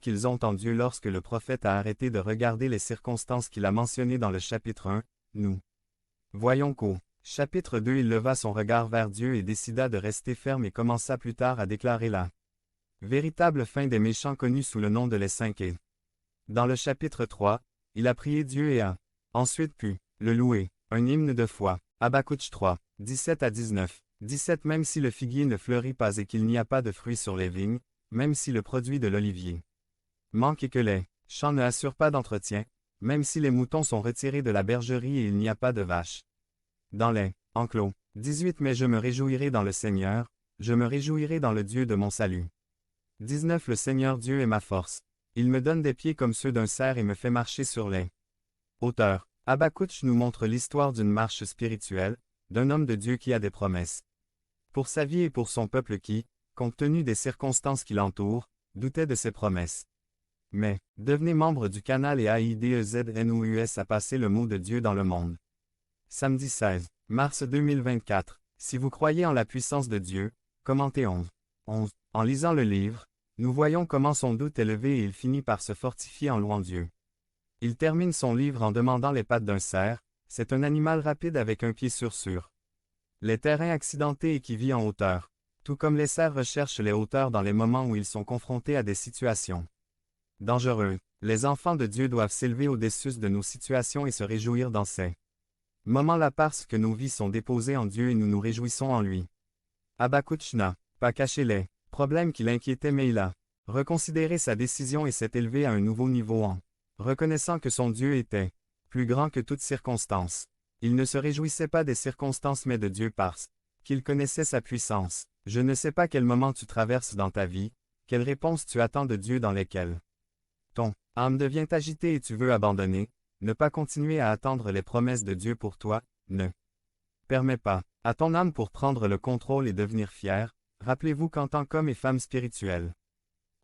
qu'ils ont en Dieu lorsque le prophète a arrêté de regarder les circonstances qu'il a mentionnées dans le chapitre 1, nous voyons qu'au chapitre 2 il leva son regard vers Dieu et décida de rester ferme et commença plus tard à déclarer la véritable fin des méchants connus sous le nom de les 5 et. Dans le chapitre 3, il a prié Dieu et a ensuite pu le louer. Un hymne de foi. Habakouc 3, 17 à 19. 17 Même si le figuier ne fleurit pas et qu'il n'y a pas de fruits sur les vignes, même si le produit de l'olivier manque et que les champs ne assurent pas d'entretien, même si les moutons sont retirés de la bergerie et il n'y a pas de vaches dans les enclos. 18 Mais je me réjouirai dans le Seigneur, je me réjouirai dans le Dieu de mon salut. 19 Le Seigneur Dieu est ma force. Il me donne des pieds comme ceux d'un cerf et me fait marcher sur les hauteurs. Habakouc nous montre l'histoire d'une marche spirituelle, d'un homme de Dieu qui a des promesses pour sa vie et pour son peuple qui, compte tenu des circonstances qui l'entourent, doutait de ses promesses. Mais, devenez membre du canal et AIDEZNOUS à passer le mot de Dieu dans le monde. Samedi 16 mars 2024. Si vous croyez en la puissance de Dieu, commentez 11. En lisant le livre, nous voyons comment son doute est levé et il finit par se fortifier en louant Dieu. Il termine son livre en demandant les pattes d'un cerf, c'est un animal rapide avec un pied sur les terrains accidentés et qui vit en hauteur. Tout comme les cerfs recherchent les hauteurs dans les moments où ils sont confrontés à des situations dangereuses, les enfants de Dieu doivent s'élever au-dessus de nos situations et se réjouir dans ces moments-là parce que nos vies sont déposées en Dieu et nous nous réjouissons en lui. Habakouc n'a pas caché les problèmes qui l'inquiétaient mais il a reconsidéré sa décision et s'est élevé à un nouveau niveau en reconnaissant que son Dieu était plus grand que toute circonstance. Il ne se réjouissait pas des circonstances mais de Dieu parce qu'il connaissait sa puissance. Je ne sais pas quel moment tu traverses dans ta vie, quelle réponse tu attends de Dieu dans lesquelles ton âme devient agitée et tu veux abandonner, ne pas continuer à attendre les promesses de Dieu pour toi, ne permets pas à ton âme pour prendre le contrôle et devenir fier. Rappelez-vous qu'en tant qu'hommes et femmes spirituels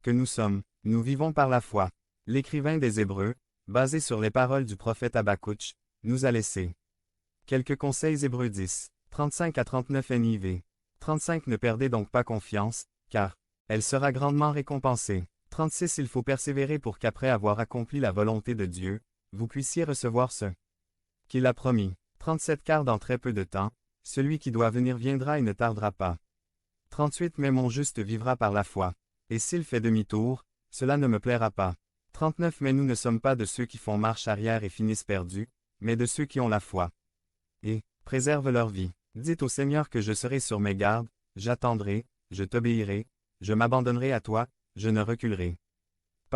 que nous sommes, nous vivons par la foi. L'écrivain des Hébreux, basé sur les paroles du prophète Habakouc, nous a laissé quelques conseils. Hébreux 10, 35 à 39 NIV. 35 Ne perdez donc pas confiance, car elle sera grandement récompensée. 36 Il faut persévérer pour qu'après avoir accompli la volonté de Dieu, vous puissiez recevoir ce qu'il a promis. 37 Car dans très peu de temps, celui qui doit venir viendra et ne tardera pas. 38 Mais mon juste vivra par la foi. Et s'il fait demi-tour, cela ne me plaira pas. 39 Mais nous ne sommes pas de ceux qui font marche arrière et finissent perdus, mais de ceux qui ont la foi et préservent leur vie. Dites au Seigneur que je serai sur mes gardes, j'attendrai, je t'obéirai, je m'abandonnerai à toi, je ne reculerai